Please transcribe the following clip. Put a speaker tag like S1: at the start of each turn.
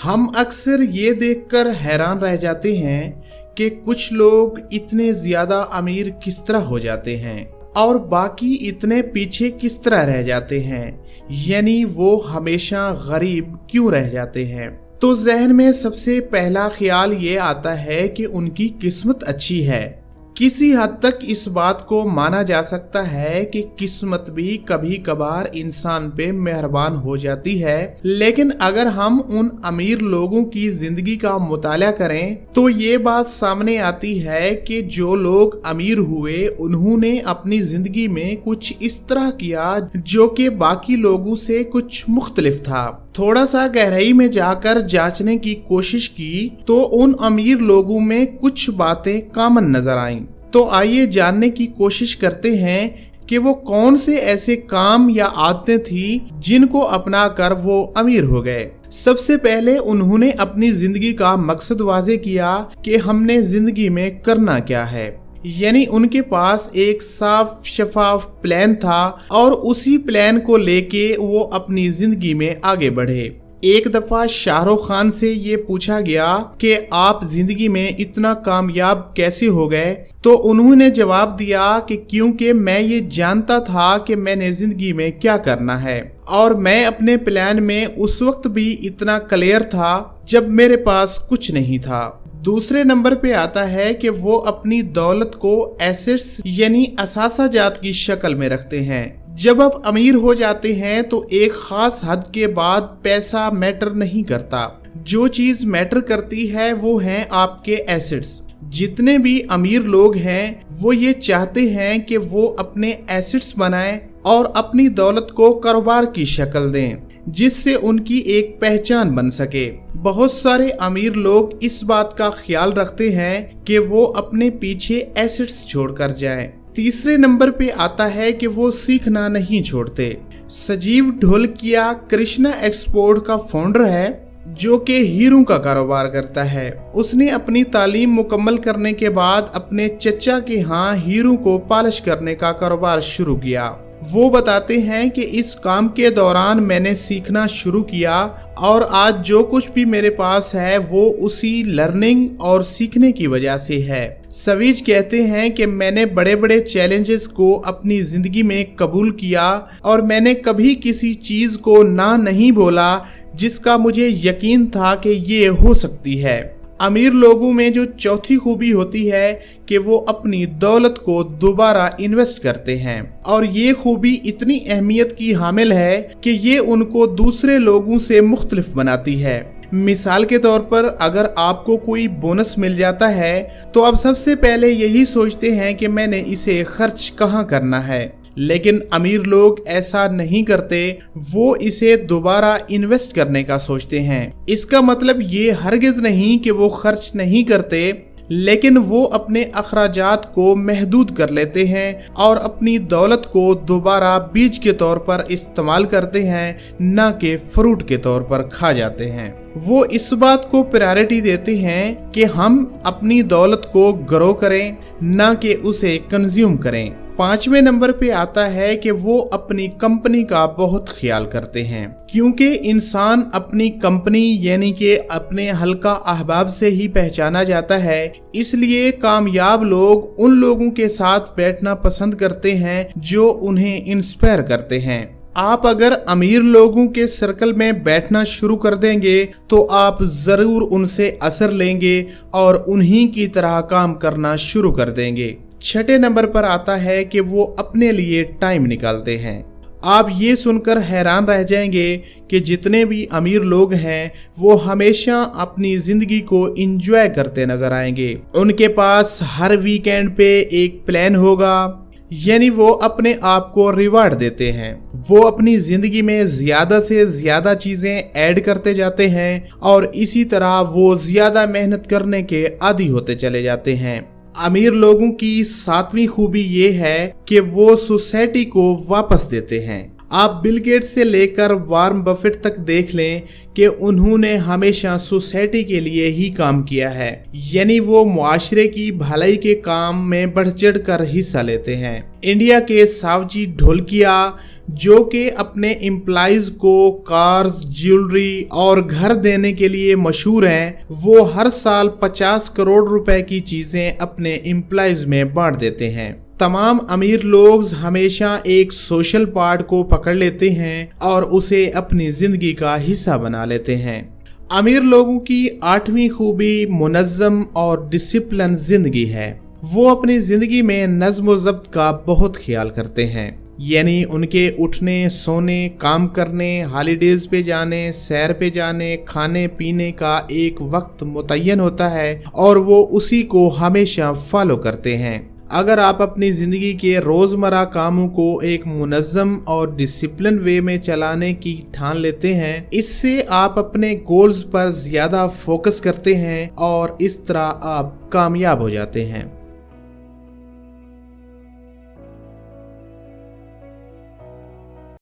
S1: हम अक्सर ये देखकर हैरान रह जाते हैं कि कुछ लोग इतने ज्यादा अमीर किस तरह हो जाते हैं और बाकी इतने पीछे किस तरह रह जाते हैं, यानी वो हमेशा गरीब क्यों रह जाते हैं। तो जहन में सबसे पहला ख्याल ये आता है कि उनकी किस्मत अच्छी है। किसी हद तक इस बात को माना जा सकता है कि किस्मत भी कभी कभार इंसान पे मेहरबान हो जाती है, लेकिन अगर हम उन अमीर लोगों की जिंदगी का मुताला करें तो ये बात सामने आती है कि जो लोग अमीर हुए उन्होंने अपनी जिंदगी में कुछ इस तरह किया जो कि बाकी लोगों से कुछ मुख्तलिफ था। थोड़ा सा गहराई में जाकर जांचने की कोशिश की तो उन अमीर लोगों में कुछ बातें कॉमन नजर आईं। तो आइए जानने की कोशिश करते हैं कि वो कौन से ऐसे काम या आदतें थी जिनको अपना कर वो अमीर हो गए। सबसे पहले उन्होंने अपनी जिंदगी का मकसद वाज़े किया कि हमने जिंदगी में करना क्या है, यानी उनके पास एक साफ शफाफ प्लान था और उसी प्लान को लेके वो अपनी जिंदगी में आगे बढ़े। एक दफा शाहरुख खान से ये पूछा गया कि आप जिंदगी में इतना कामयाब कैसे हो गए, तो उन्होंने जवाब दिया कि क्योंकि मैं ये जानता था कि मैंने जिंदगी में क्या करना है और मैं अपने प्लान में उस वक्त भी इतना क्लियर था जब मेरे पास कुछ नहीं था। दूसरे नंबर पे आता है कि वो अपनी दौलत को एसेट्स यानी असासाजात की शक्ल में रखते हैं। जब आप अमीर हो जाते हैं तो एक खास हद के बाद पैसा मैटर नहीं करता, जो चीज मैटर करती है वो हैं आपके एसेट्स। जितने भी अमीर लोग हैं वो ये चाहते हैं कि वो अपने एसेट्स बनाएं और अपनी दौलत को कारोबार की शक्ल दें जिससे उनकी एक पहचान बन सके। बहुत सारे अमीर लोग इस बात का ख्याल रखते हैं कि वो अपने पीछे एसेट्स छोड़कर जाएं। तीसरे नंबर पे आता है कि वो सीखना नहीं छोड़ते। सजीव ढोलकिया कृष्णा एक्सपोर्ट का फाउंडर है जो कि हीरों का कारोबार करता है। उसने अपनी तालीम मुकम्मल करने के बाद अपने चचा के यहाँ हीरों को पॉलिश करने का कारोबार शुरू किया। वो बताते हैं कि इस काम के दौरान मैंने सीखना शुरू किया और आज जो कुछ भी मेरे पास है वो उसी लर्निंग और सीखने की वजह से है। सवीज कहते हैं कि मैंने बड़े बड़े चैलेंजेस को अपनी जिंदगी में कबूल किया और मैंने कभी किसी चीज को ना नहीं बोला जिसका मुझे यकीन था कि ये हो सकती है। अमीर लोगों में जो चौथी खूबी होती है कि वो अपनी दौलत को दोबारा इन्वेस्ट करते हैं और ये खूबी इतनी अहमियत की हामिल है कि ये उनको दूसरे लोगों से मुख्तलिफ बनाती है। मिसाल के तौर पर अगर आपको कोई बोनस मिल जाता है तो आप सबसे पहले यही सोचते हैं कि मैंने इसे खर्च कहाँ करना है, लेकिन अमीर लोग ऐसा नहीं करते, वो इसे दोबारा इन्वेस्ट करने का सोचते हैं। इसका मतलब ये हरगिज नहीं कि वो खर्च नहीं करते, लेकिन वो अपने अखराजात को महदूद कर लेते हैं और अपनी दौलत को दोबारा बीज के तौर पर इस्तेमाल करते हैं, न कि फ्रूट के तौर पर खा जाते हैं। वो इस बात को प्रायोरिटी देते हैं कि हम अपनी दौलत को ग्रो करें, न कि उसे कंज्यूम करें। पांचवें नंबर पे आता है कि वो अपनी कंपनी का बहुत ख्याल करते हैं, क्योंकि इंसान अपनी कंपनी यानी कि अपने हल्का अहबाब से ही पहचाना जाता है। इसलिए कामयाब लोग उन लोगों के साथ बैठना पसंद करते हैं जो उन्हें इंस्पायर करते हैं। आप अगर अमीर लोगों के सर्कल में बैठना शुरू कर देंगे तो आप जरूर उनसे असर लेंगे और उन्हीं की तरह काम करना शुरू कर देंगे। छठे नंबर पर आता है कि वो अपने लिए टाइम निकालते हैं। आप ये सुनकर हैरान रह जाएंगे कि जितने भी अमीर लोग हैं वो हमेशा अपनी जिंदगी को एंजॉय करते नजर आएंगे। उनके पास हर वीकेंड पे एक प्लान होगा, यानी वो अपने आप को रिवार्ड देते हैं। वो अपनी जिंदगी में ज्यादा से ज्यादा चीजें ऐड करते जाते हैं और इसी तरह वो ज्यादा मेहनत करने के आदी होते चले जाते हैं। अमीर लोगों की सातवीं खूबी ये है कि वो सोसाइटी को वापस देते हैं। आप बिल गेट्स से लेकर वॉरेन बफेट तक देख लें कि उन्होंने हमेशा सोसाइटी के लिए ही काम किया है, यानी वो मुआशरे की भलाई के काम में बढ़ चढ़ कर हिस्सा लेते हैं। इंडिया के सावजी ढोलकिया जो कि अपने एम्प्लॉइज को कार्स, ज्वेलरी और घर देने के लिए मशहूर हैं, वो हर साल 50 करोड़ रुपए की चीजें अपने एम्प्लॉइज में बांट देते हैं। तमाम अमीर लोग हमेशा एक सोशल पार्ट को पकड़ लेते हैं और उसे अपनी जिंदगी का हिस्सा बना लेते हैं। अमीर लोगों की 8वीं खूबी मुनज़्ज़म और डिसिप्लिन जिंदगी है। वो अपनी जिंदगी में नज़्म व ज़ब्त का बहुत ख्याल करते हैं, यानी उनके उठने, सोने, काम करने, हॉलीडेज पे जाने, सैर पे जाने, खाने पीने का एक वक्त मुतय्यन होता है और वो उसी को हमेशा फॉलो करते हैं। अगर आप अपनी ज़िंदगी के रोज़मर्रा कामों को एक मुनज़्ज़म और डिसिप्लिन वे में चलाने की ठान लेते हैं, इससे आप अपने गोल्स पर ज़्यादा फोकस करते हैं और इस तरह आप कामयाब हो जाते हैं।